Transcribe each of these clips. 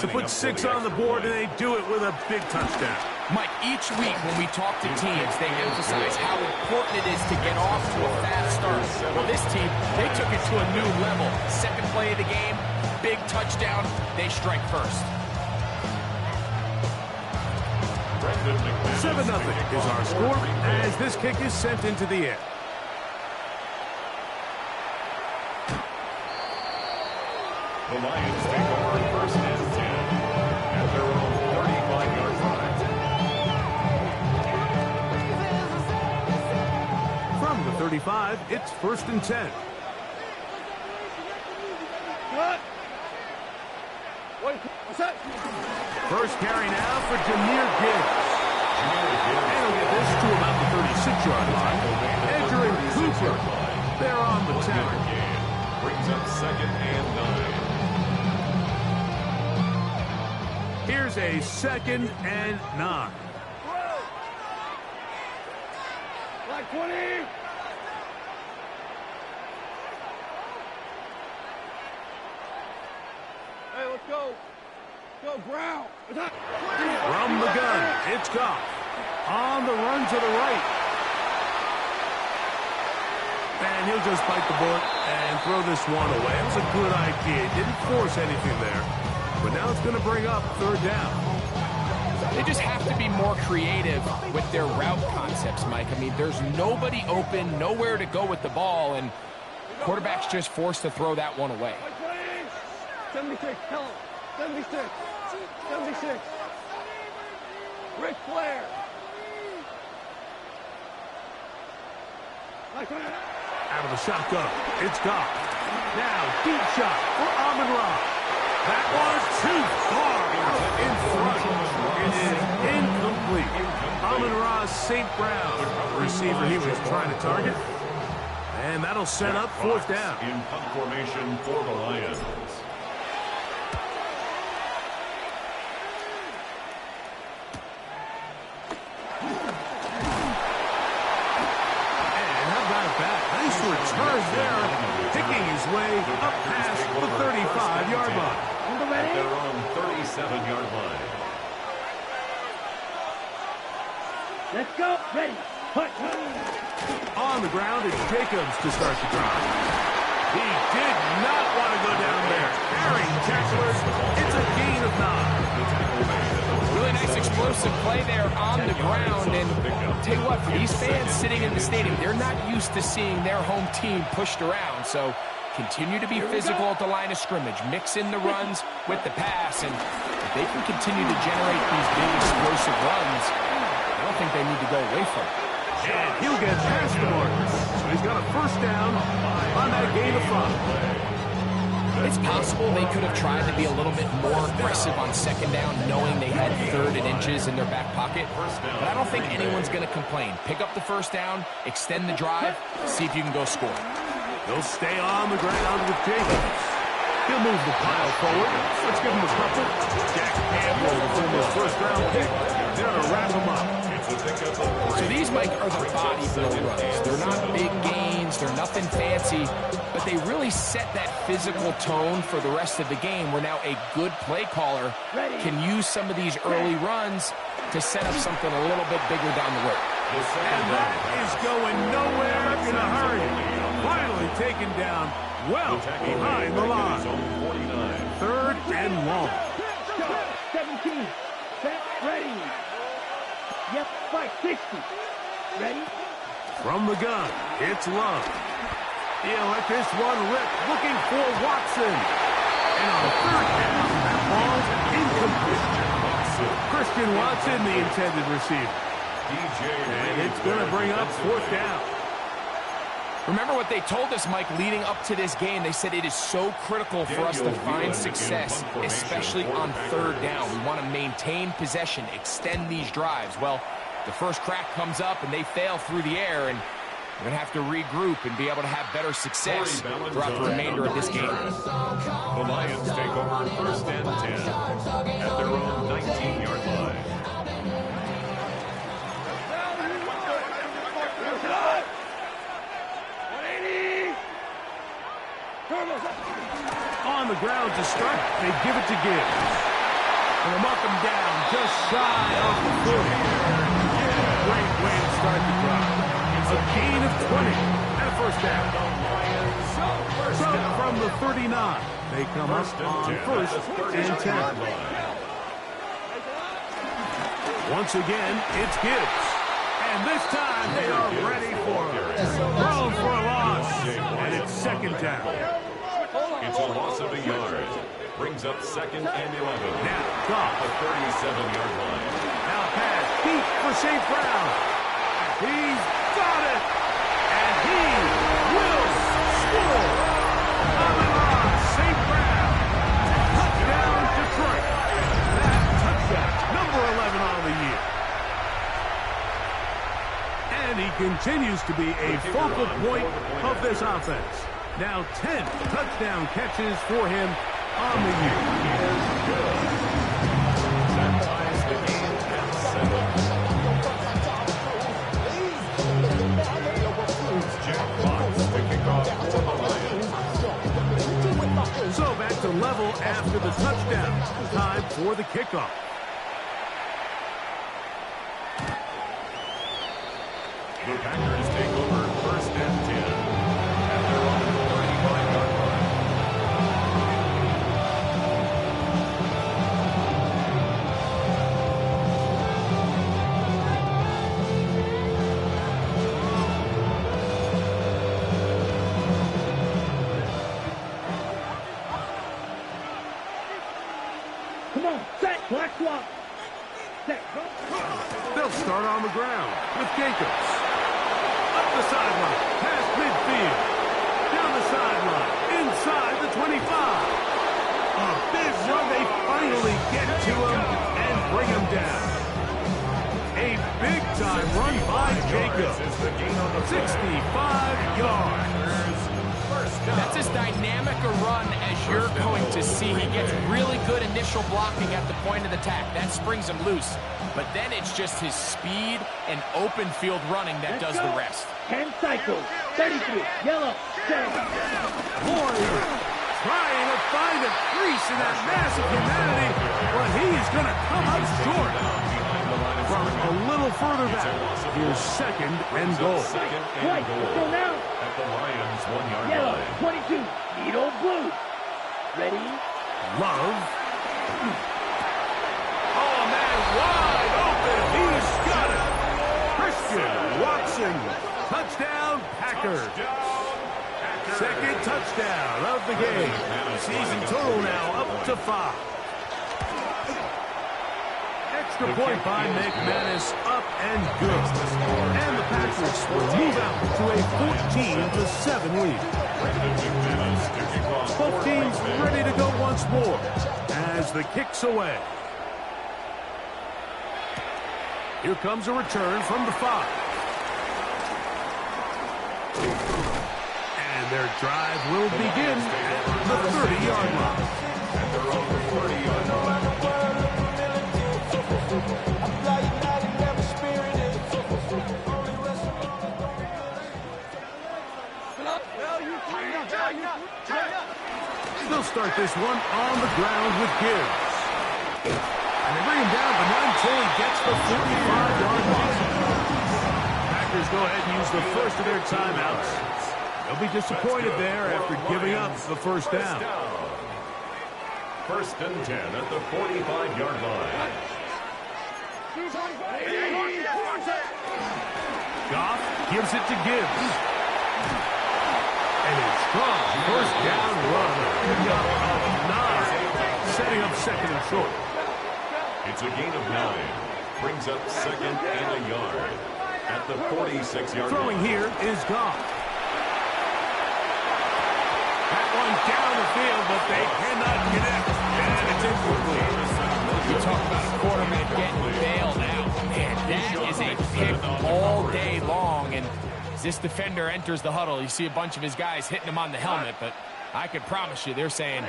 to put 6 on the board, and they do it with a big touchdown. Mike, each week when we talk to teams, they emphasize how important it is to get off to a fast start. Well, this team, they took it to a new level. Second play of the game, big touchdown, they strike first. 7-0 is our score as this kick is sent into the air. The Lions take over first and 10 at their own 35-yard line. From the 35, it's first and 10. First carry now for Jameer Gibbs. And he'll get this to about the 36-yard line. Edger and Cooper, they're on the 10. Brings up second and 9. Here's a second and 9. Like 20. Hey, let's go. Go, Brown. From the gun, it's Goff. On the run to the right. And he'll just bite the bullet and throw this one away. It was a good idea. Didn't force anything there. But now it's going to bring up third down. They just have to be more creative with their route concepts, Mike. I mean, there's nobody open, nowhere to go with the ball, and quarterback's just forced to throw that one away. 76, tell him. 76. 76. Ric Flair. Out of the shotgun, it's Goff. Now, deep shot for Amon-Ra. That was too far out in front. It is incomplete. Amon-Ra St. Brown, the receiver he was trying to target. And that'll set up fourth down. In punt formation for the Lions. Nice return there, picking his way up past the 35-yard line. At their own 37-yard line. Let's go. Ready. Put. On the ground, it's Jacobs to start the drive. He did not want to go down there. Carrying tacklers. It's a gain of 9. Really nice explosive play there on the ground. And I'll tell you what, for these fans sitting in the stadium, they're not used to seeing their home team pushed around. So continue to be physical at the line of scrimmage. Mix in the runs with the pass. And if they can continue to generate these big explosive runs, I don't think they need to go away from it. And he'll get past the marker. So he's got a first down on that gain of 5. It's possible they could have tried to be a little bit more aggressive on second down, knowing they had third and inches in their back pocket. But I don't think anyone's going to complain. Pick up the first down, extend the drive, see if you can go score. They'll stay on the ground with Jacobs. He'll move the pile forward. Let's give him a couple. Jack Campbell, the former first-round pick. They're going to wrap him up. So these, Mike, are the body blow runs. They're not big gains. They're nothing fancy. But they really set that physical tone for the rest of the game where now a good play caller can use some of these early runs to set up something a little bit bigger down the road. And that is going nowhere in a hurry. Finally taken down well behind the line. Third and long. 17. Set. Ready. Yep. 560. Ready. From the gun, it's Love. He'll let this one rip, looking for Watson. And on third down, that ball's incomplete. Christian Watson, the intended receiver. And it's going to bring up fourth down. Remember what they told us, Mike, leading up to this game. They said it is so critical for us to find success, especially on third down. We want to maintain possession, extend these drives. Well, the first crack comes up, and they fail through the air, and we're going to have to regroup and be able to have better success throughout the remainder of this game. The Lions take over first and 10 at their own 19-yard line. On the ground to start, they give it to Gibbs. And they mark him down just shy of the 40. Great way to start the drive. A gain of 20 and a first down. So from the 39, they come up on first and 10. Once again, it's Gibbs. And this time they are ready for it. Thrown for a loss. And it's second down. It's a loss of a yard. Brings up second and 11. Now, Goff. The 37-yard line. Now pass deep for St. Brown. He's got it. And he will score. St. Brown. Touchdown, Detroit. That touchdown, number 11 on the year. And he continues to be a focal point of this offense. Now 10 touchdown catches for him on the year. That ties the game at 7. Jack Fox to kick off for the Lions. So back to level after the touchdown. Time for the kickoff. The Packers take over first and 10 at their own 35-yard line. Come on, set, black swap. Set, go. They'll start on the ground with Jacobs. Up the sideline, past midfield. Down the sideline, inside the 25. A big run, they finally get to him and bring him down. A big-time run by Jacobs. 65 yards. That's as dynamic a run as you're going to see. He gets really good initial blocking at the point of the attack. That springs him loose. But then it's just his speed and open field running that does the rest. 10 cycles, 33, yellow, 7. Warrior trying to find a crease in that mass of humanity, but he's going to come up short. From a little further back, here's second and goal. Right, go now. At the Lions' 1-yard Yellow, line. 22, needle blue. Ready? Love. Oh, man, wide open. He's got it. Christian Watson. Touchdown, Packers. Second touchdown of the game. Season total now up to 5. Extra point by McManus, up and good. And the Packers will move out to a 14-7 lead. Both teams ready to go once more as the kick's away. Here comes a return from the 5. And their drive will begin at the 30-yard line. At their own 30-yard line. They'll start this one on the ground with Gibbs. And they bring him down, but not until he gets the 45-yard line. Packers go ahead and use the first of their timeouts. They'll be disappointed there after giving up the first down. First and 10 at the 45-yard line. Goff gives it to Gibbs. And a strong first down run. Pickup of 9. Setting up second and short. It's a gain of 9. Brings up second and a yard. At the 46-yard line. Throwing here is Goff. That one down the field, but they cannot connect. And it's incomplete. You talk about a quarterback getting bailed out. Man, that is a pick all day long. And as this defender enters the huddle, you see a bunch of his guys hitting him on the helmet. But I can promise you, they're saying,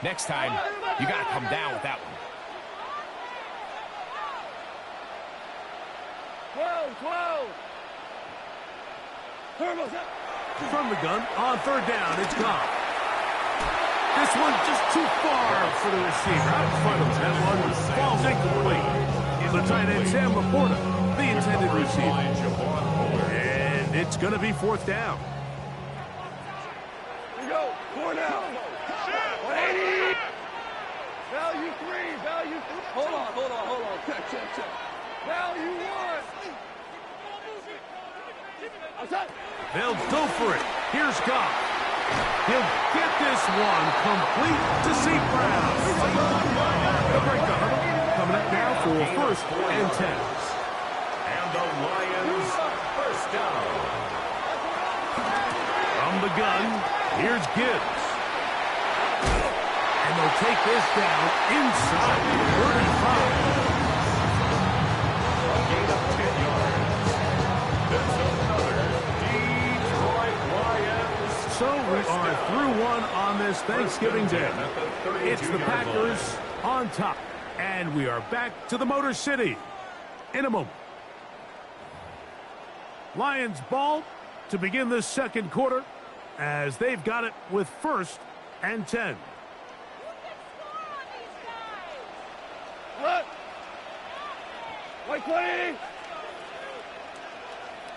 next time, you got to come down with that one. 12. From the gun, on third down, it's Goff. This one just too far for the receiver. Out in front of him. That one falls incomplete. The tight end, Sam Laporta, the intended receiver. And it's going to be fourth down. Here we go. 4 down. 180. Value 3. Value 3. Hold on. Check. Value 1. Outside. They'll go for it. Here's Goff. He'll get this one complete to St. Brown. They'll break the huddle. Coming up now for first and 10. And the Lions first down. From the gun, here's Gibbs. And they'll take this down inside the 35. A gain of 10 yards. That's another Detroit Lions. So we are through one on this Thanksgiving Day. It's the Packers on top. And we are back to the Motor City in a moment. Lions ball to begin this second quarter as they've got it with first and 10. Look. White 20.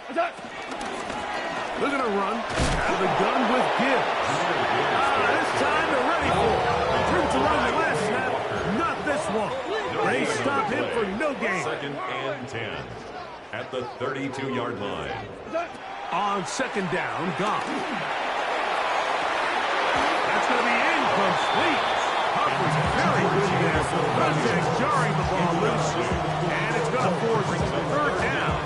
Outside. They're going to run out of the gun with Gibbs. This time they're ready for it. Turned to run the last snap. Not this one. They stop him for no gain. Second and 10 at the 32-yard line. On second down, Goff. That's going to be incomplete. Hubbard's very good there. Project jarring the ball loose. And it's going to force third down.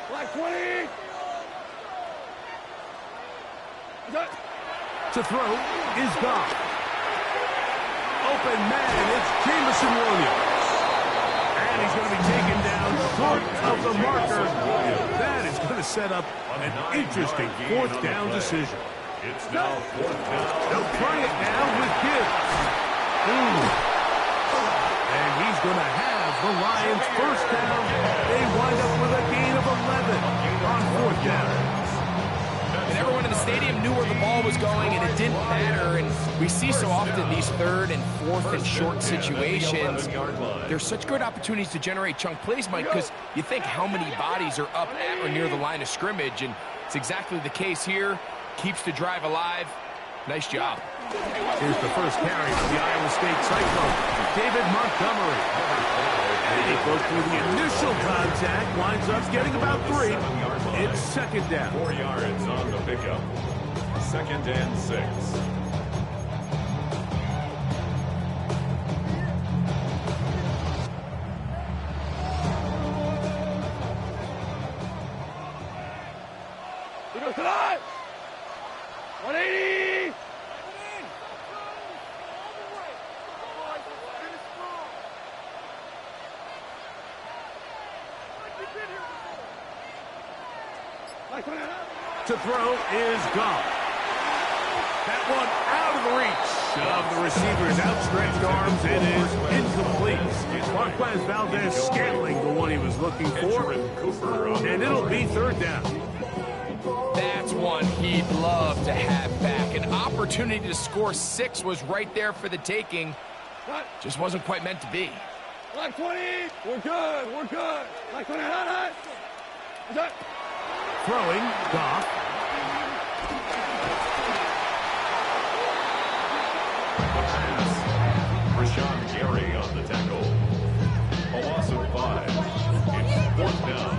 Black 20. To throw is Goff. Open man, it's Jameson Williams. And he's going to be taken down short of the marker. That is going to set up an interesting fourth down decision. It's now fourth down. They'll try it now with Gibbs. And he's going to have the Lions first down. They wind up with a gain of 11 on fourth down. And everyone in the stadium knew where the ball was going, and it didn't matter. And we see so often these third and fourth and short situations. There's such good opportunities to generate chunk plays, Mike, because you think how many bodies are up at or near the line of scrimmage, and it's exactly the case here. Keeps the drive alive. Nice job. Here's the first carry for the Iowa State Cyclone, David Montgomery. And he goes through the initial contact, winds up getting about 3. It's second down. 4 yards on the pickup. Second and 6. He goes tonight. 180. To throw is Goff. That one out of the reach of the receiver's outstretched arms. It is incomplete. Marquez Valdez scaling the one he was looking for. And it'll be third down. That's one he'd love to have back. An opportunity to score 6 was right there for the taking. Just wasn't quite meant to be. Black 20. We're good. Black 20. Hot. Throwing, Goff. Rashawn Gary on the tackle. A loss of 5. It's fourth down.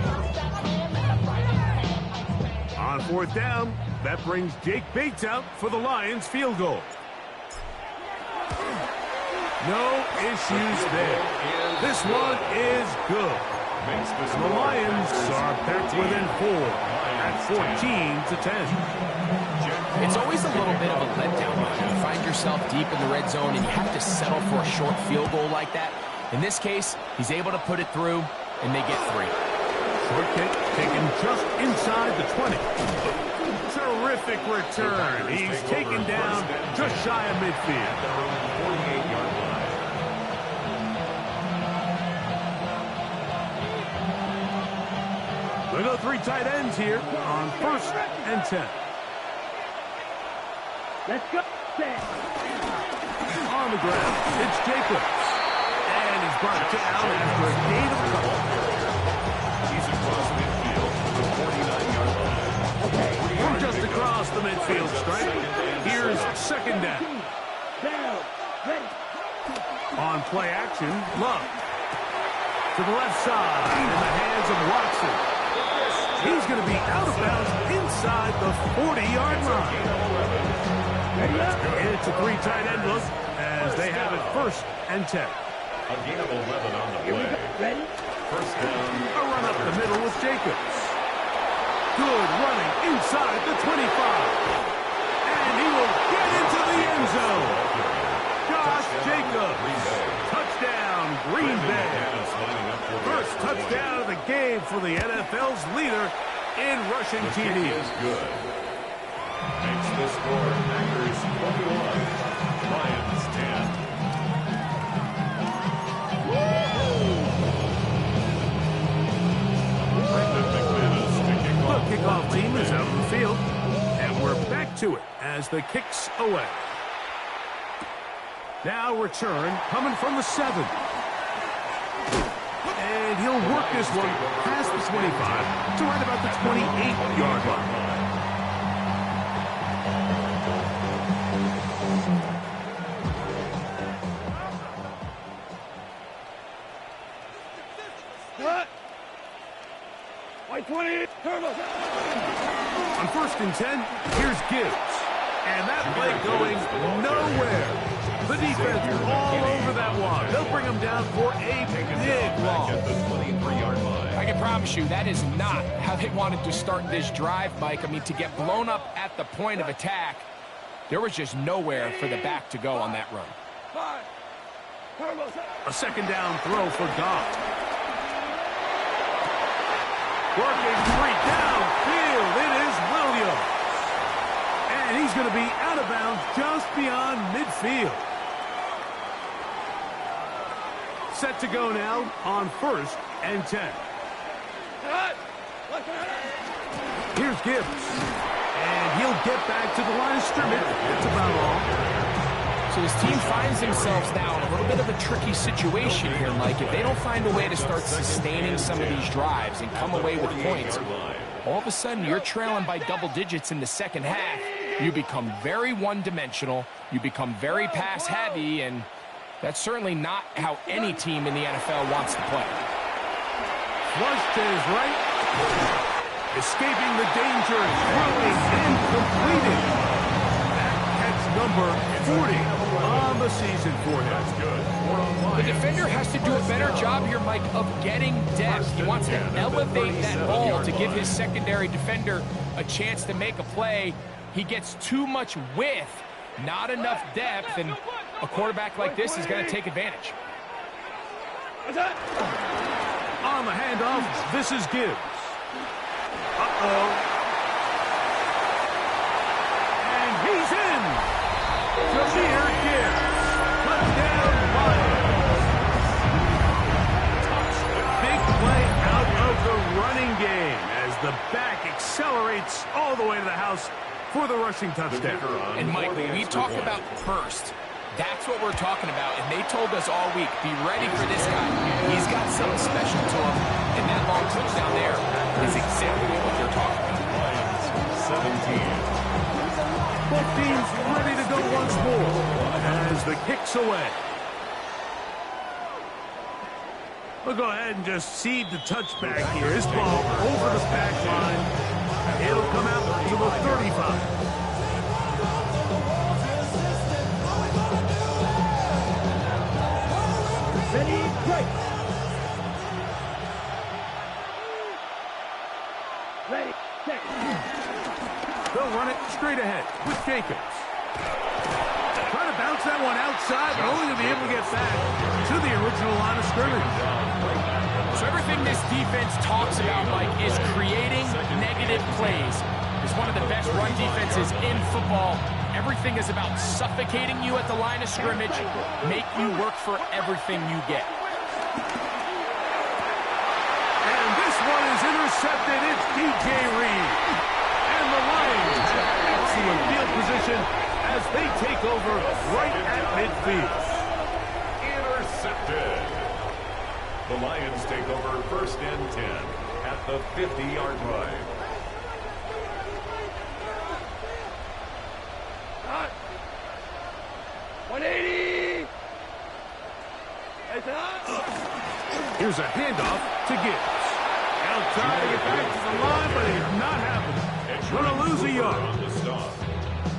On fourth down, that brings Jake Bates out for the Lions field goal. No issues there. This one is good. The Lions are back within 4 at 14-10. It's always a little bit of a letdown when you find yourself deep in the red zone and you have to settle for a short field goal like that. In this case, he's able to put it through, and they get 3. Short kick taken just inside the 20. Terrific return. He's taken down just shy of midfield. 48-yard line. three tight ends here on 1st and 10. Let's go. On the ground, it's Jacobs. And he's brought down after a gain of a couple. He's across midfield to the 49-yard line. We're just across the midfield stripe. Here's 2nd down. Down. Ready. On play action, Love. To the left side, in the hands of Watson. He's going to be out of bounds inside the 40-yard line. It's a three tight end look as they have it 1st and 10. A gain of 11 on the play. Ready. 1st down. A run up the middle with Jacobs. Good running inside the 25. And he will get into the end zone. Josh Jacobs. Touchdown, Green Bay. First touchdown of the game for the NFL's leader in rushing TDs. Is good. Makes the score Packers 21, Lions 10. The kickoff team is out on the field, and we're back to it as the kick's away. Now return coming from the 7. And he'll work this one past the 25 to right about the 28-yard line. White 20. Turbo. On 1st and 10, here's Gibbs. And that play going nowhere. The defense all over that one. They'll bring him down for a big loss. At the 23-yard line. I can promise you that is not how they wanted to start this drive, Mike. I mean, to get blown up at the point of attack, there was just nowhere for the back to go on that run. 5. Turbo. A 2nd down throw for Goff. Working three downfield. It is Williams. And he's going to be out of bounds just beyond midfield. Set to go now on 1st and 10. Here's Gibbs. And he'll get back to the line of scrimmage. That's about all. So his team finds themselves now in a little bit of a tricky situation here, Mike. If they don't find a way to start sustaining some of these drives and come away with points, all of a sudden you're trailing by double digits in the 2nd half. You become very one-dimensional. You become very pass-heavy, and that's certainly not how any team in the NFL wants to play. Flush to his right. Escaping the danger. Throwing and completed. That catch number 40 on the season for him. That's good. The defender has to do a better job here, Mike, of getting depth. He wants to elevate that ball to give his secondary defender a chance to make a play. He gets too much width, not enough depth, and a quarterback like this is going to take advantage. On the handoff, this is Gibbs. Uh-oh. And he's in. Jameer Gibbs. Touchdown, Lions. Big play out of the running game as the back accelerates all the way to the house for the rushing touchdown. And, Mike, when we talk about burst, that's what we're talking about. And they told us all week, be ready for this guy. He's got something special to him. And that long touchdown there is exactly what they're talking about. 17. Both teams ready to go once more as the kick's away. We'll go ahead and just cede the touchback here. This ball over the back line. It'll come out to the 35. Ready. Break. Ready. Check. They'll run it straight ahead with Jacobs. Trying to bounce that one outside, but only to be able to get back to the original line of scrimmage. So everything this defense talks about, Mike, is creating negative plays. It's one of the best run defenses in football. Everything is about suffocating you at the line of scrimmage, make you work for everything you get. And this one is intercepted it, it's DJ Reed. And the Lions have excellent field position as they take over right at midfield. Intercepted. The Lions take over 1st and 10 at the 50-yard line. Hot. 180. It's hot. Here's a handoff to Gibbs. Now trying to get back to the line, but it's not happening. Going to lose a yard.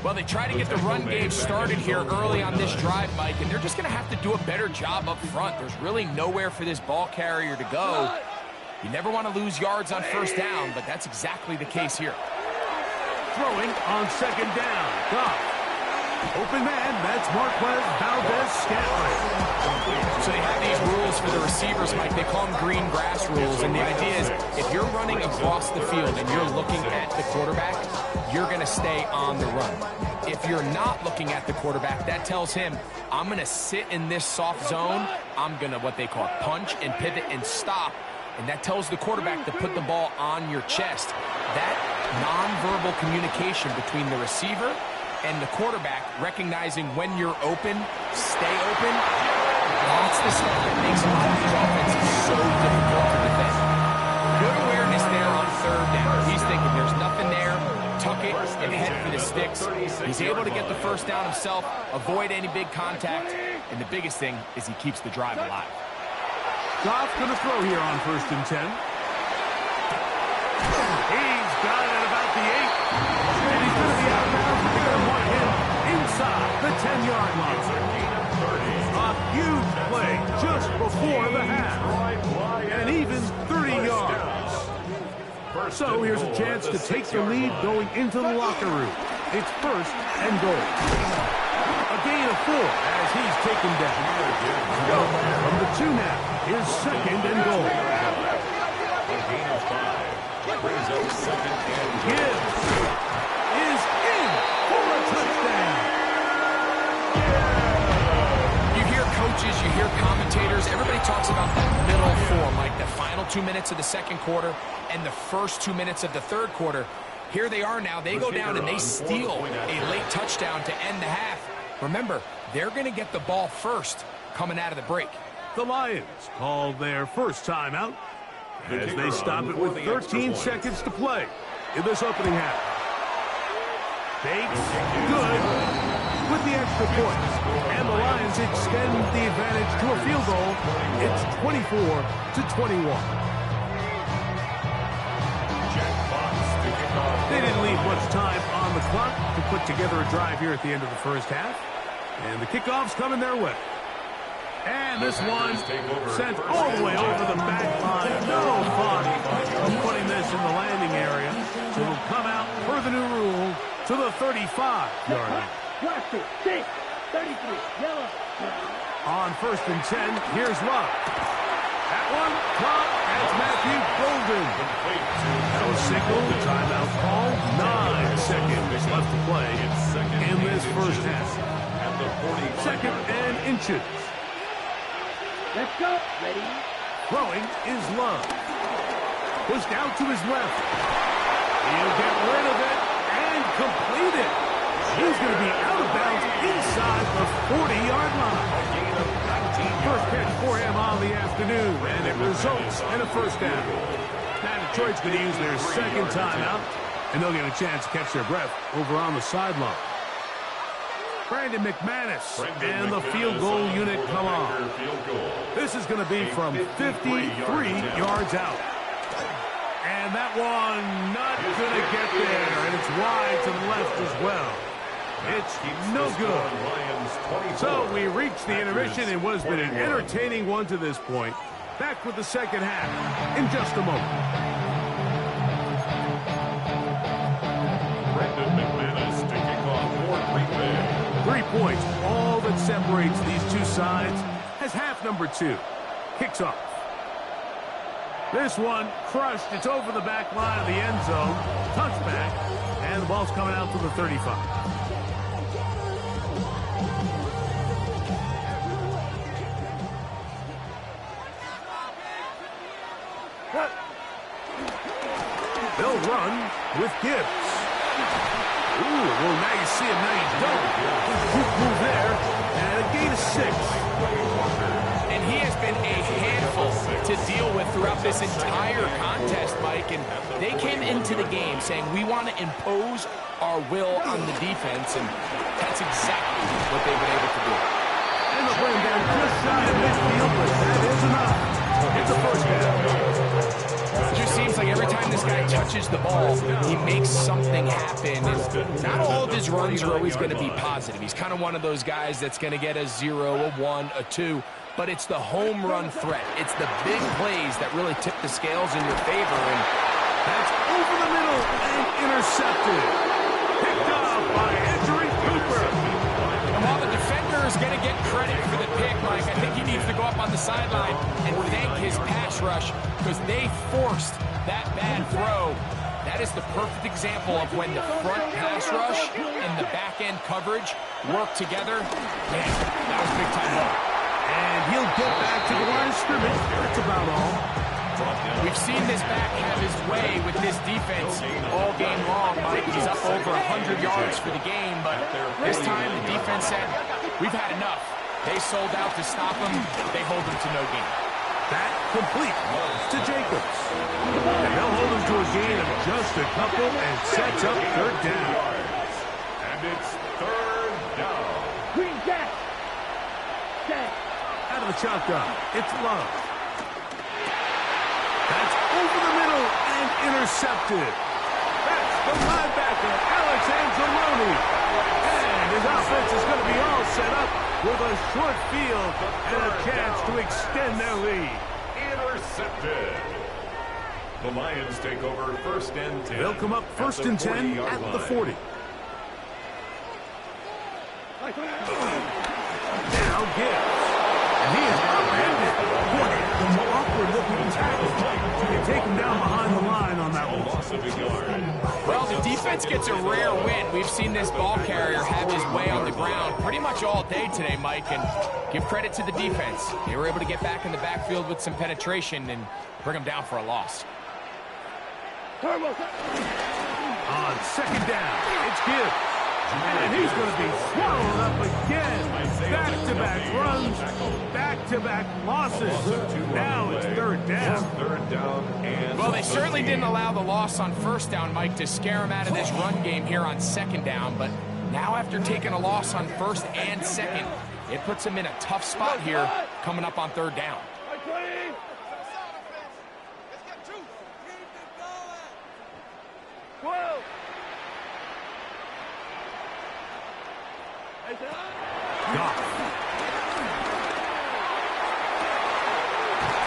Well, they try to get the run game started here early on this drive, Mike, and they're just going to have to do a better job up front. There's really nowhere for this ball carrier to go. You never want to lose yards on 1st down, but that's exactly the case here. Throwing on 2nd down. Goff. Open man, that's Marquez Valdez-Scantling. So they have these rules for the receivers, Mike. They call them green grass rules, and the idea is if you're running across the field and you're looking at the quarterback, you're going to stay on the run. If you're not looking at the quarterback, that tells him, I'm going to sit in this soft zone. I'm going to, what they call, punch and pivot and stop. And that tells the quarterback to put the ball on your chest. That nonverbal communication between the receiver and the quarterback, recognizing when you're open, stay open, that's the stuff that makes a lot of these offenses so difficult to defend. Good awareness there on 3rd down. He's thinking there's nothing there, tuck it, and head for the sticks. He's able to get the 1st down himself, avoid any big contact, and the biggest thing is he keeps the drive alive. Goff's going to throw here on 1st and 10. He's got it at about the 8. And he's going to be out of bounds. They're going to want him inside the 10-yard line. A huge play just before the half. And even 30 yards. So here's a chance to take the lead going into the locker room. It's 1st and goal. A gain of 4 as he's taken down. Go from the 2 now. Here's 2nd and goal. A gain of 5 brings up 2nd and goal. Gibbs is in for a touchdown. You hear coaches, you hear commentators, everybody talks about that middle 4, like the final 2 minutes of the 2nd quarter and the first 2 minutes of the 3rd quarter. Here they are now. They go down and they steal a late touchdown to end the half. Remember, they're going to get the ball first coming out of the break. The Lions called their first timeout as they stop it with 13 seconds to play in this opening half. Bates, good, with the extra point. And the Lions extend the advantage to a field goal. It's 24-21. They didn't leave much time on the clock to put together a drive here at the end of the 1st half. And the kickoff's coming their way. And this one sent all the way over the back line. No fun of putting this in the landing area. So it'll come out per the new rule to the 35-yard line. 6, 33, yellow. On 1st and 10, here's Love. That one caught as Matthew Golden. That was signaled, the timeout call. 9 seconds left to play in this 1st half. 2nd and inches. Let's go. Ready? Throwing is Love. Pushed out to his left. He'll get rid of it and complete it. He's going to be out of bounds inside the 40-yard line. First catch for him on the afternoon, and it results in a 1st down. Now Detroit's going to use their 2nd timeout, and they'll get a chance to catch their breath over on the sideline. Brandon McManus and the field goal unit come on. This is going to be from 53 yards out. And that one not going to get there, and it's wide to the left as well. It's no good. So we reach the intermission in what has been an entertaining one to this point. Back with the 2nd half in just a moment. Brandon McManus to kick off for Green Bay. 3 points, all that separates these two sides, as half number 2 kicks off. This one crushed. It's over the back line of the end zone. Touchback, and the ball's coming out to the 35. with Gibbs. Ooh, well, now you see him, now you don't. Good move there, and a gain of 6. And he has been a handful to deal with throughout this entire contest, Mike. And they came into the game saying, we want to impose our will on the defense, and that's exactly what they've been able to do. And they'll bring him down just shy of midfield, but that is enough. It's a first down. It just seems like every time this guy touches the ball, he makes something happen. And not all of his runs are always going to be positive. He's kind of one of those guys that's going to get a 0, a 1, a 2. But it's the home run threat. It's the big plays that really tip the scales in your favor. And that's over the middle and intercepted. Picked off by Andrew Cooper. And while the defender is going to get credit for the pick, Mike, I think he needs to go up on the sideline and thank his pass rush because they forced that bad throw. That is the perfect example of when the front pass rush and the back end coverage work together. Man, that was big time ball. And he'll get back to the line of scrimmage. That's about all. We've seen this back have his way with this defense all game long, Mike. He's up over 100 yards for the game, but this time the defense said, we've had enough. They sold out to stop him. They hold him to no gain. That complete to Jacobs. And they'll hold him to a gain of just a couple and sets up third down. And it's third down. Green Jack. Out of the shotgun, it's Love. That's over the middle and intercepted. That's the linebacker, Alex Anzalone. And his offense is going to be all set up with a short field and a chance to extend their lead. Intercepted. The Lions take over first and 10. They'll come up first and 10 at the 40. Now Gibbs. And he is upended. Boy, it's an awkward-looking tackle. You take him down behind the line on that one. Loss of a yard. Well, the defense gets a rare win. We've seen this ball carrier have his way on the ground pretty much all day today, Mike, and give credit to the defense. They were able to get back in the backfield with some penetration and bring them down for a loss. On second down, it's Gibbs. And he's going to be swallowed up again. Back-to-back runs, back-to-back losses. Now it's third down. Third down and... Well, they certainly didn't allow the loss on first down, Mike, to scare him out of this run game here on second down. But now after taking a loss on first and second, it puts him in a tough spot here coming up on third down.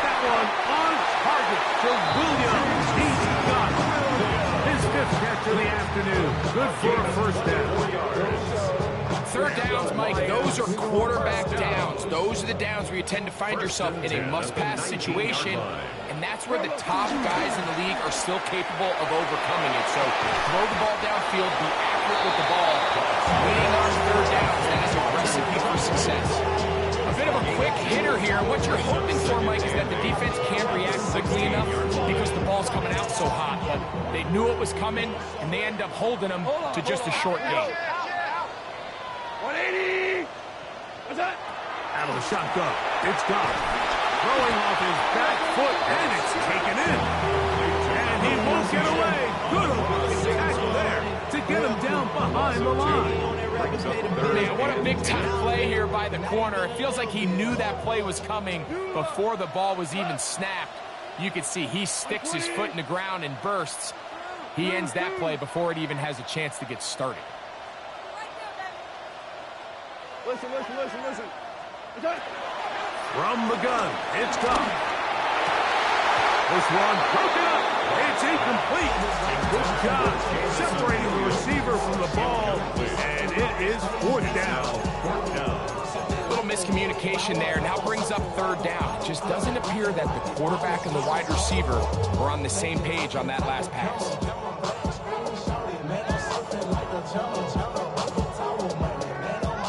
That one on target to Williams. He's got his fifth catch of the afternoon. Good for a first down. Third downs, Mike, those are quarterback downs. Those are the downs where you tend to find yourself in a must-pass situation, and that's where the top guys in the league are still capable of overcoming it. So throw the ball downfield, be accurate with the ball. Winning on third downs, that is a recipe for success. A bit of a quick hitter here. What you're hoping for, Mike, is that the defense can't react quickly enough because the ball's coming out so hot. But they knew it was coming, and they end up holding them to just a short gain. 180. What's that? Out of the shotgun, it's gone. Throwing off his back foot, and it's taken in. And he won't get away. Good open tackle there to get him down behind the line. Man, what a big-time play here by the corner. It feels like he knew that play was coming before the ball was even snapped. You can see he sticks his foot in the ground and bursts. He ends that play before it even has a chance to get started. Listen. From the gun, it's gone. This one broken up. It's incomplete. Good job separating the receiver from the ball, and it is fourth down. A little miscommunication there. Now brings up third down. It just doesn't appear that the quarterback and the wide receiver were on the same page on that last pass.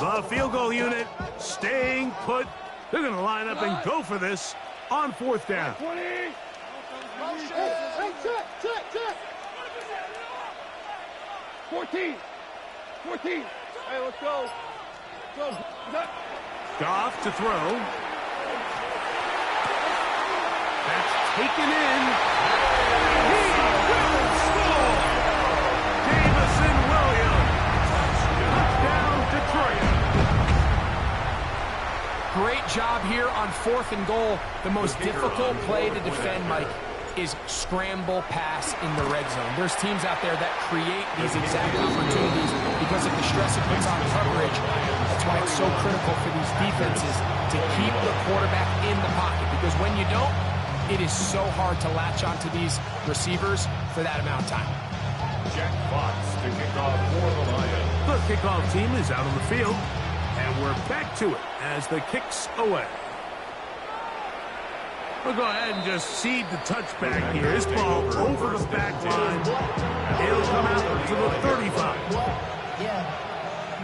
The field goal unit staying put. They're going to line up and go for this on fourth down. 20. Hey, check. 14. 14. Hey, let's go. Let's go. Goff to throw. That's taken in. He will score! Jamison Williams. Touchdown, Detroit. Great job here on 4th and goal. The most difficult play to defend, Mike, is scramble pass in the red zone. There's teams out there that create these exact opportunities because of the stress it puts on coverage. That's why it's so critical for these defenses to keep the quarterback in the pocket, because when you don't, it is so hard to latch onto these receivers for that amount of time. Jack Fox to kick off for the Lions. The kickoff team is out on the field, and we're back to it as the kick's away. We'll go ahead and just seed the touchback here. This ball over the back line. It'll come out to the 35. Yeah,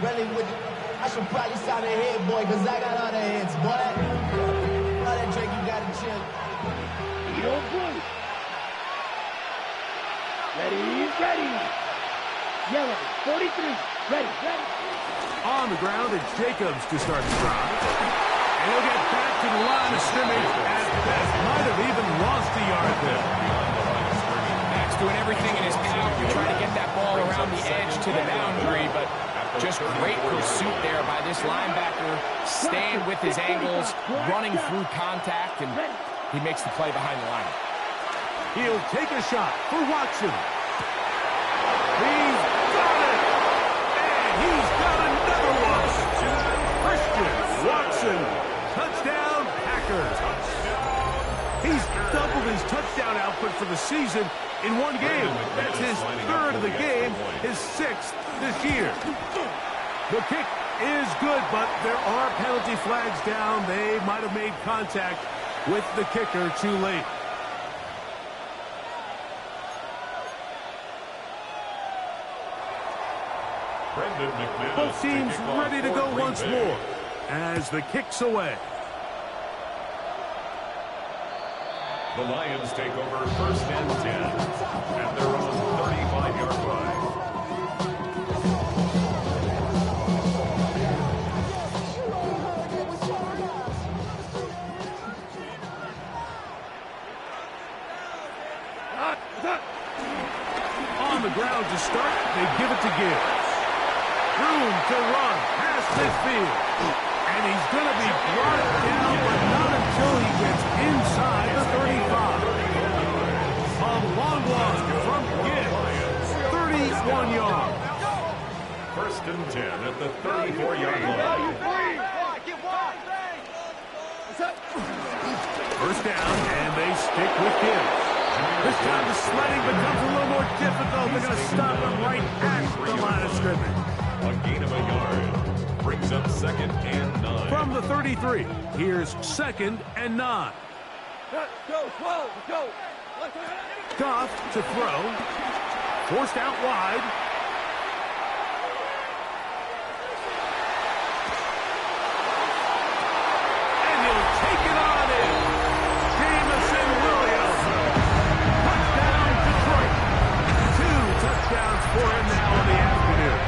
really would. I should probably sign a head, boy, because I got other heads, boy. All that Drake, you got to chill. You're good. Ready. Yellow, 43. Ready. On the ground, it's Jacobs to start the drive. And he'll get back to the line of scrimmage. At best, might have even lost a yard there. Max doing everything in his power to try to get that ball around the edge to the boundary, but just great pursuit there by this linebacker, staying with his angles, running through contact, and he makes the play behind the line. He'll take a shot for Watson. He's got it! And he's got another one! Christian Watson, touchdown Packers. He's doubled his touchdown output for the season in one game. That's his 3rd of the game, his 6th this year. The kick is good, but there are penalty flags down. They might have made contact with the kicker too late. Both teams ready to go once more as the kick's away. The Lions take over 1st and 10 at their own 35-yard line. On the ground to start, they give it to Gibbs. Room to run past midfield. And he's going to be brought down, but not until he gets inside the 35. A long one from Gibbs. 31 yards. 1st and 10 at the 34-yard line. First down, and they stick with Gibbs. This time the sledding becomes a little more difficult. They're going to stop him right at the line of scrimmage. A gain of a yard brings up 2nd and 9. From the 33, here's 2nd and 9. Go, 12, go. Goff to throw. Forced out wide. And he'll take it on in. Jamison Williams. Touchdown, Detroit. 2 touchdowns for him now in the afternoon.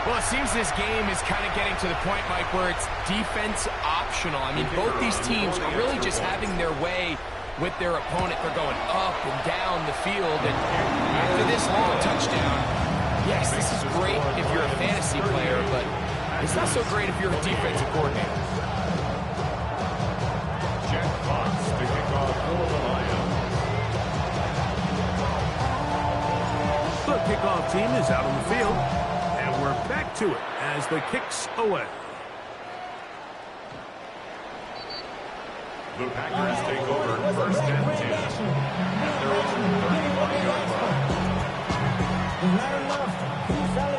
Well, it seems this game is kind of getting to the point, Mike, where it's defense optional. I mean, both these teams are really just having their way with their opponent. They're going up and down the field, and after this long touchdown, yes, this is great if you're a fantasy player, but it's not so great if you're a defensive coordinator. Jack Fox to kick off for the Lions. The kickoff team is out on the field. We're back to it as the kick's away. The Packers take over 1st and 10 at their own 35-yard line. Not enough. You solid,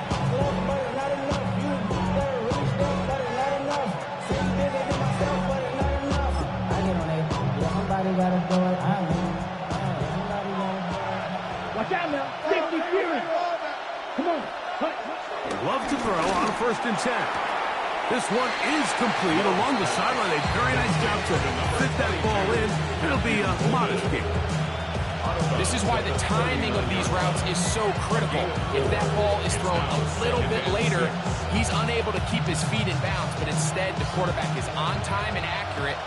but it's not enough. You better really stuff, but it's not enough. Say you bigger than myself, but it's not enough. I get on it. Yeah, somebody gotta do it. I mean, somebody gotta do it. Watch out now. Safety Fury. Come on. Love to throw on 1st and 10. This one is complete along the sideline. A very nice job to fit that ball in. It'll be a modest kick. This is why the timing of these routes is so critical. If that ball is thrown a little bit later, he's unable to keep his feet in bounds, but instead the quarterback is on time and accurate,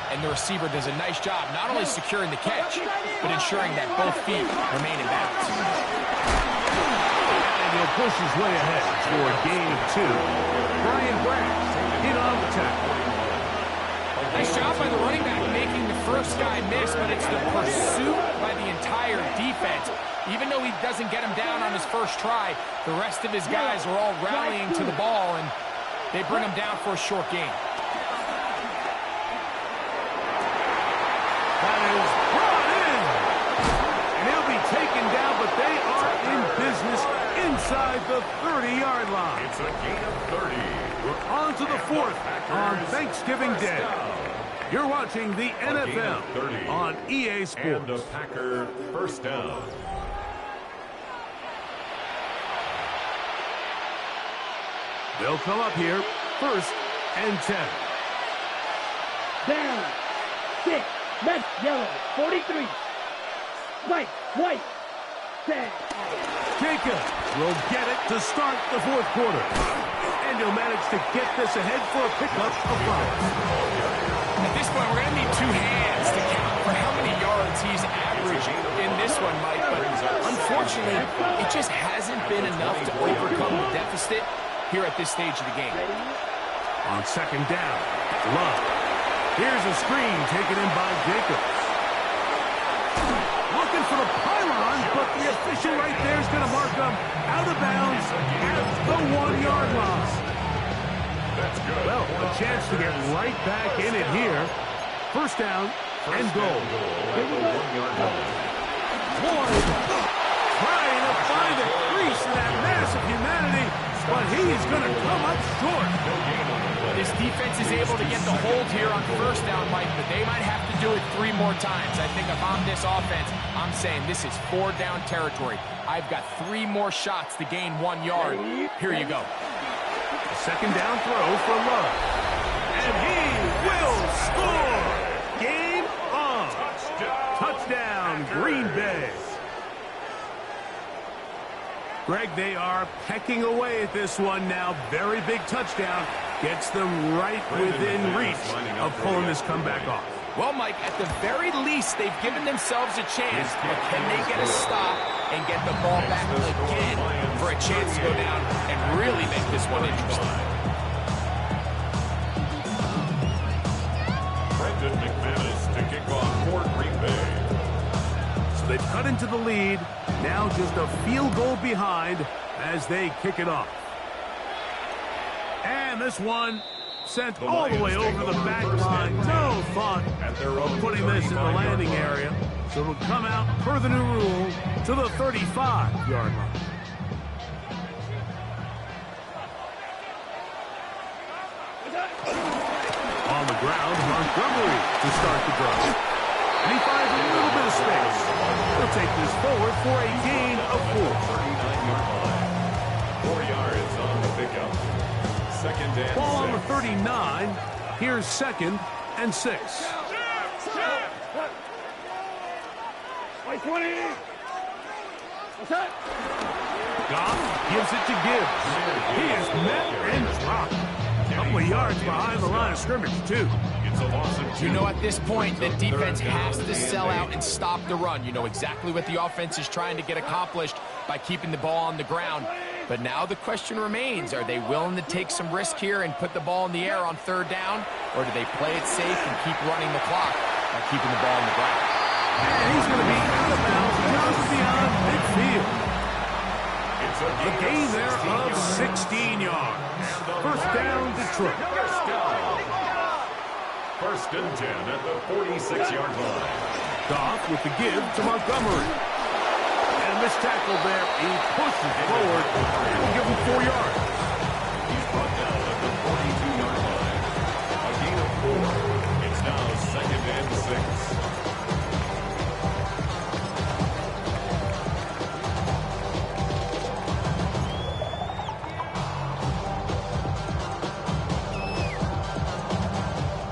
and the receiver does a nice job not only securing the catch, but ensuring that both feet remain in bounds. And he'll push his way ahead for a gain of 2. Brian Branch in on the tackle. Nice job by the running back making the first guy miss, but it's the pursuit by the entire defense. Even though he doesn't get him down on his first try, the rest of his guys are all rallying to the ball, and they bring him down for a short gain. That is brought in. And he'll be taken down, but they are in business inside the 30-yard line. It's a gain of 30. We're on to the 4th on Thanksgiving Day. You're watching the NFL on EA Sports. And the Packer first down. They'll come up here, 1st and 10. Down. 6. Red, yellow. 43. White. 10. Jacob will get it to start the 4th quarter. And he'll manage to get this ahead for a pickup of 5. At this point, we're going to need 2 hands to count for how many yards he's averaging in this one, Mike. But unfortunately, it just hasn't been enough to overcome the deficit here at this stage of the game. On 2nd down, Love. Here's a screen taken in by Jacobs. Looking for the pylon, but the official right there is going to mark him out of bounds at the 1-yard line. Well, a chance to get right back in it here. 1st down and goal. Lloyd trying to find a crease in that mass of humanity, but he's going to come up short. This defense is able to get the hold here on 1st down, Mike, but they might have to do it 3 more times. I think if I'm this offense, I'm saying this is 4-down territory. I've got 3 more shots to gain 1 yard. Here you go. 2nd down throw for Love. And he will score! Game on! Touchdown, Green Bay. Greg, they are pecking away at this one now. Very big touchdown. Gets them right within reach of pulling this comeback off. Well, Mike, at the very least, they've given themselves a chance, but can they get a stop and get the ball back again for a chance to go down and really make this one interesting? Brendan McManus to kick off for Green Bay. So they've cut into the lead. Now just a field goal behind as they kick it off. And this one sent all the way over the back line. No thought of putting this in the landing area. So it'll come out per the new rule to the 35-yard line. On the ground, Montgomery to start the drive. And he finds a little bit of space. He'll take this forward for a gain of 4. 39-yard line. 4 yards on the pickup. 2nd and 6. Ball on the 39. Here's 2nd and 6. White 20. What's that? Goff gives it to Gibbs. He is met and dropped. A couple of yards behind the line of scrimmage, too. It's a loss of 2. You know, at this point, the defense has to sell out and stop the run. You know exactly what the offense is trying to get accomplished by keeping the ball on the ground. But now the question remains, are they willing to take some risk here and put the ball in the air on 3rd down? Or do they play it safe and keep running the clock by keeping the ball on the ground? And he's going to be out of bounds just beyond midfield. A gain there of 16 yards. 1st down, Detroit. 1st and 10 at the 46-yard line. Goff with the give to Montgomery. And this tackle there, he pushes forward. It'll give him 4 yards. He's brought down at the 42-yard line. A gain of 4. It's now 2nd and 6.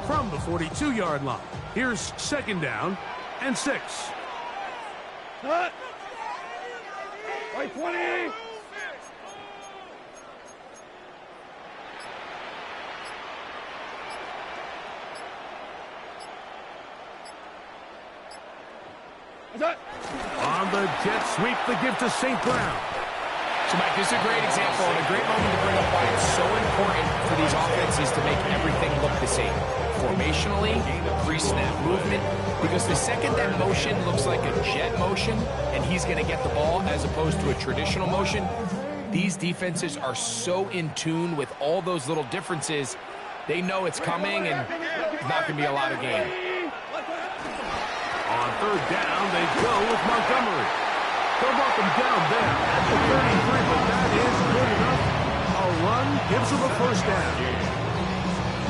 From the 42-yard line, here's 2nd down and 6. Cut. Right 20. On the jet sweep, the give to St. Brown. So, Mike, this is a great example and a great moment to bring up why it's so important for these offenses to make everything look the same. Formationally, pre-snap movement, because the second that motion looks like a jet motion and he's going to get the ball as opposed to a traditional motion, these defenses are so in tune with all those little differences, they know it's coming and there's not going to be a lot of gain. On third down, they go with Montgomery. They'll mark him down there at the 33, but that is good enough. A run gives them a first down.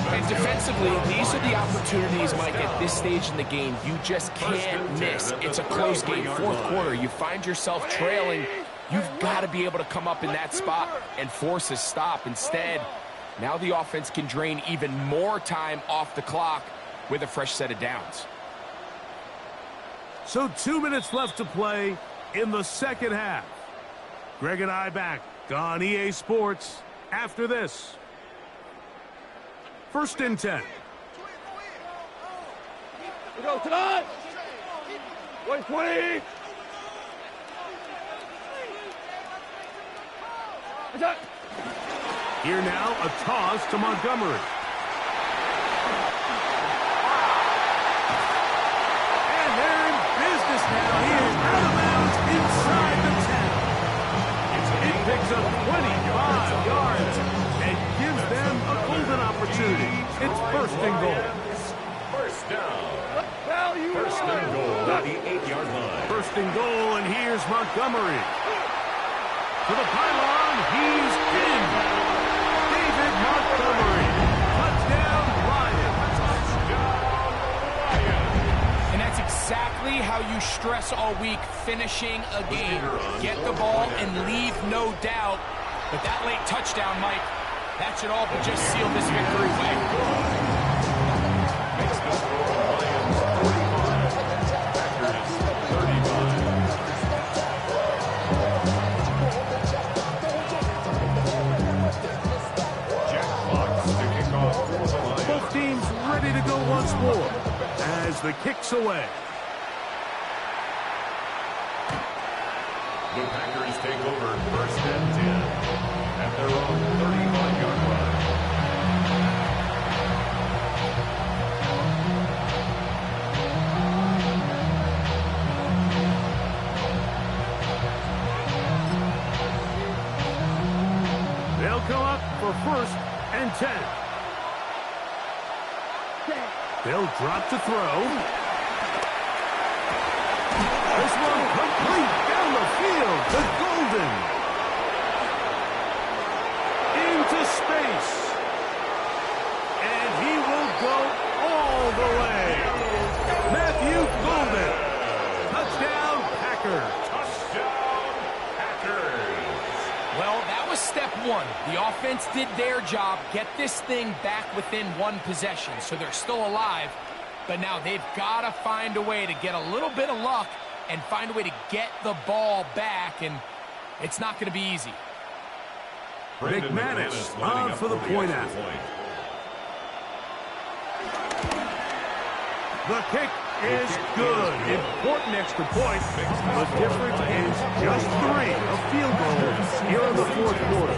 And defensively, these are the opportunities, Mike, at this stage in the game you just can't miss. It's a close game, fourth quarter. You find yourself trailing. You've got to be able to come up in that spot and force a stop. Instead, now the offense can drain even more time off the clock with a fresh set of downs. So 2 minutes left to play in the second half. Greg and I back on EA Sports after this. First and 10. We go tonight. 120. Here now, a toss to Montgomery. And they're in business now. He is out of bounds inside the 10. It picks up 25 yards and gives them a golden opportunity. It's first and goal. First down. First and goal at the 8-yard line. First and goal, and here's Montgomery. To the pylon, he's in. David Montgomery. Touchdown, Lions. And that's exactly how you stress all week, finishing a game. Get the ball and leave no doubt. But that late touchdown, Mike, that should all but just seal this victory away. Makes the score Lions 45, Packers 35. Jack Fox to kick off for the Lions. Both teams ready to go once more as the kick's away. The Packers take over first and 10 at their own 35-yard line. They'll come up for first and 10. They'll drop to throw. This one complete down the field to Golden. Into space. And he will go all the way. Matthew Golden. Touchdown, Packers. Touchdown, Packers. Well, that was step one. The offense did their job, get this thing back within one possession, so they're still alive. But now they've got to find a way to get a little bit of luck and find a way to get the ball back, and it's not going to be easy. McManus on for the point after. The kick is good. Important extra point. The difference is just 3. A field goal here in the fourth quarter.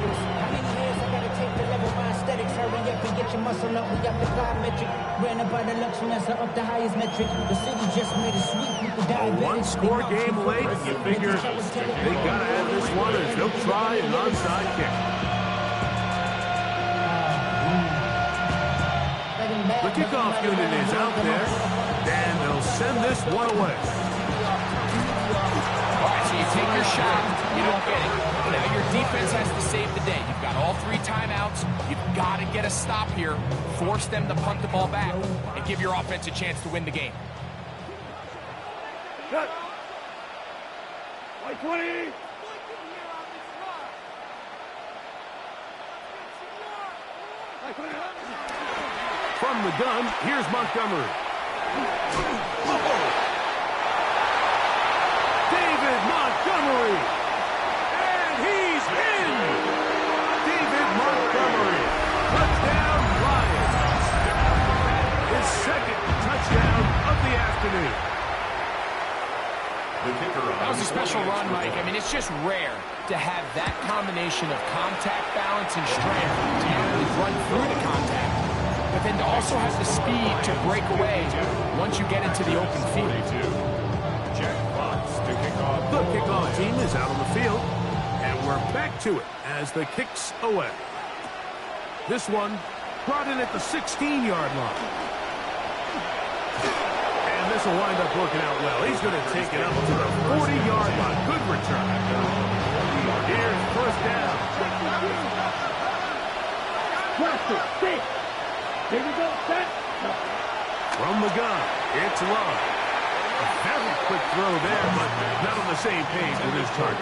Take the level, my aesthetics, hurry up and get your muscle up. We got the plyometric, ran up by the luxuries, up the highest metric. The city just made it sweet, people die. A one-score game late, you figure they gotta have this one as they'll try an onside kick. The kickoff unit is out there, and they'll send this one away. All right, so you take your shot, you don't get it. Now your defense has to save the day. You've got all 3 timeouts. You've got to get a stop here, force them to punt the ball back, and give your offense a chance to win the game. Cut. Right 20. Right 20. From the gun, here's Montgomery. David That was a special run, Mike. I mean, it's just rare to have that combination of contact balance and strength to not only run through the contact, but then to also have the speed to break away once you get into the open field. The kickoff team is out on the field, and we're back to it as the kick's away. This one brought in at the 16-yard line. And this will wind up working out well. He's going to take it up to the 40-yard line. Good return. Here's first down. Here we go, set. From the gun, it's Love. A very quick throw there, but not on the same page with his target.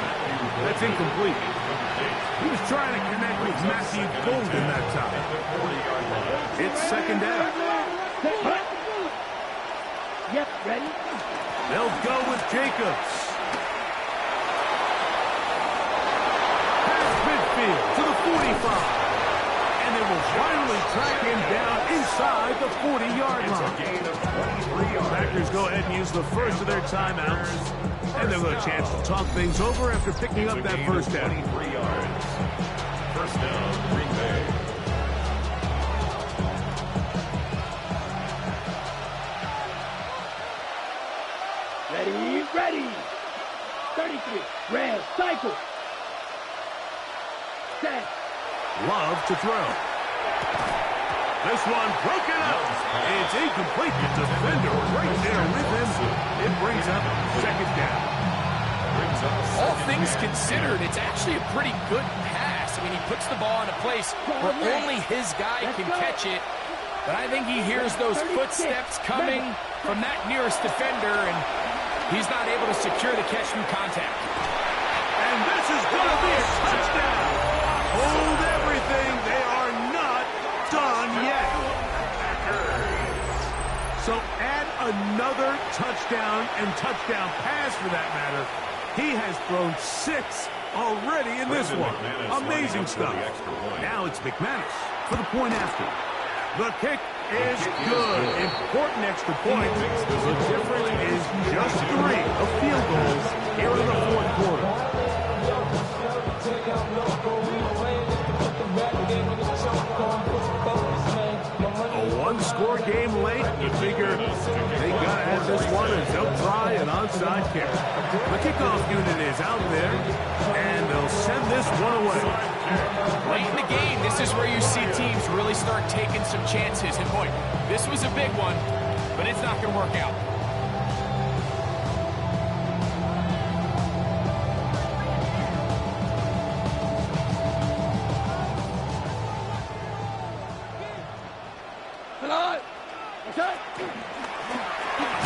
That's incomplete. He was trying to connect with Matthew Golden that time. It's second down. Yep, ready? They'll go with Jacobs. Past midfield to the 45. And they will finally track him down inside the 40-yard line. Packers go ahead and use the first of their timeouts. And they'll have a chance to talk things over after picking up that first down. 23 yards. First down, Green Bay. Ready. 33. Red, cycle. Set. Love to throw. This one broken up. It's incomplete. The defender right there with him. It brings up second down. All things considered, it's actually a pretty good pass. I mean, he puts the ball in a place where only his guy can catch it. But I think he hears those footsteps coming from that nearest defender, and he's not able to secure the catch through contact. And this is going to be a touchdown. Hold everything. They are not done yet. So add another touchdown and touchdown pass for that matter. He has thrown 6 already in this one. Amazing stuff. Now it's McManus for the point after. The kick is good. Important extra point. The difference is just 3 of field goals here in the fourth quarter. A one-score game late. You figure they got to have this one, and they'll try an onside kick. The kickoff unit is out there, and they'll send this one away. Late in the game, this is where you see teams really start taking some chances. And boy, this was a big one, but it's not going to work out.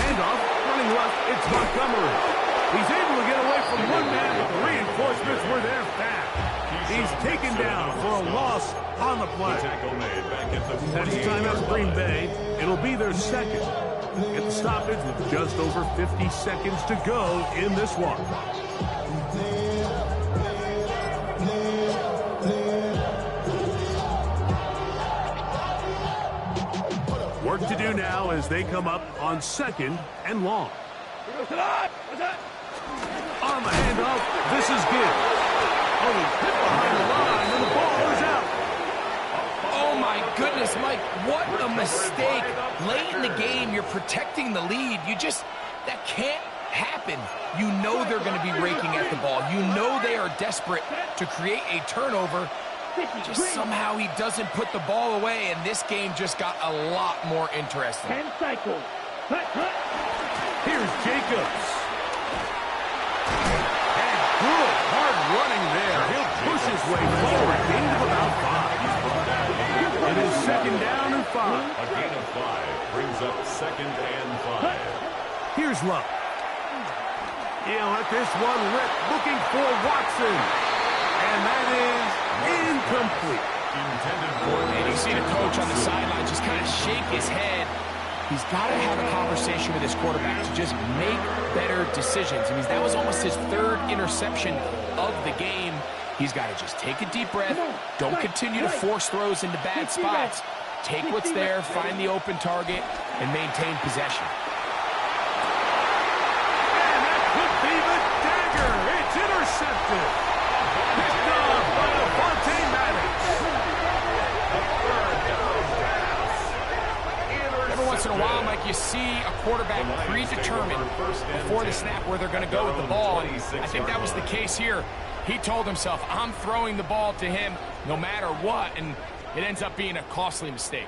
Handoff, running left, it's Montgomery. He's able to get away from one man, but the reinforcements were there fast. He's taken down for a loss on the play. That's timeout Green Bay. It'll be their second. Get the stoppage with just over 50 seconds to go in this one. Work to do now as they come up on second and long. On the handoff, this is good. Oh, he's hit behind the line, and the ball is out. Oh, my goodness, Mike, what a mistake. Late in the game, you're protecting the lead. That can't happen. You know they're going to be raking at the ball. You know they are desperate to create a turnover. Just somehow he doesn't put the ball away, and this game just got a lot more interesting. 10 cycles. Here's Jacobs. And good, hard running there. He'll push his way forward. Gain of about 5. It is second down and 5. A gain of 5 brings up second and 5. Here's Love. He'll let this one rip, looking for Watson. And that is incomplete. And you see the coach on the sideline just kind of shake his head. He's got to have a conversation with his quarterback to just make better decisions. I mean, that was almost his 3rd interception of the game. He's got to just take a deep breath. Don't continue to force throws into bad spots. Take what's there, find the open target, and maintain possession. And that could be the you see a quarterback predetermined before the snap where they're going to go with the ball. And I think that was the case here. He told himself, I'm throwing the ball to him no matter what, and it ends up being a costly mistake.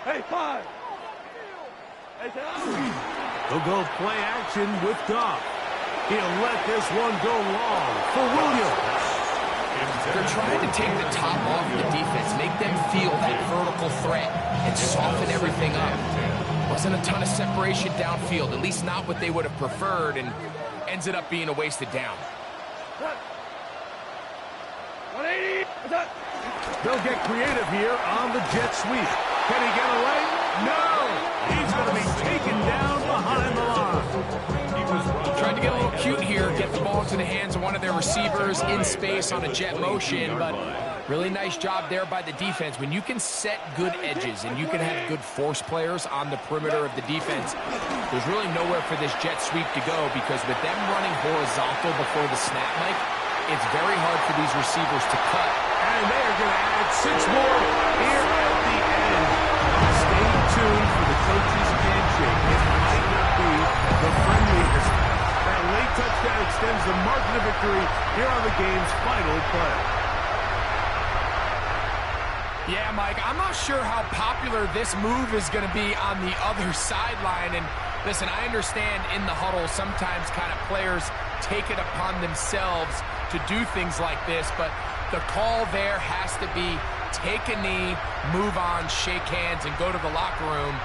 Hey, 5. They'll go play action with Goff. He'll let this one go long for Williams. They're trying to take the top off the defense, make them feel that vertical threat, and soften everything up. Wasn't a ton of separation downfield, at least not what they would have preferred, and ends it up being a wasted down. 180. They'll get creative here on the jet sweep. Can he get away? No! He's going to be taken down behind the line. Tried to get a little cute here, get the ball into the hands of one of their receivers in space on a jet motion, but really nice job there by the defense. When you can set good edges and you can have good force players on the perimeter of the defense, there's really nowhere for this jet sweep to go, because with them running horizontal before the snap, Mike, it's very hard for these receivers to cut. And they are going to add 6 more here at the end. Stay tuned for the coach's handshake. It might not be the friendliest. That late touchdown extends the margin of victory here on the game's final play. Yeah, Mike, I'm not sure how popular this move is going to be on the other sideline. And listen, I understand in the huddle sometimes kind of players take it upon themselves to do things like this, but the call there has to be take a knee, move on, shake hands, and go to the locker room.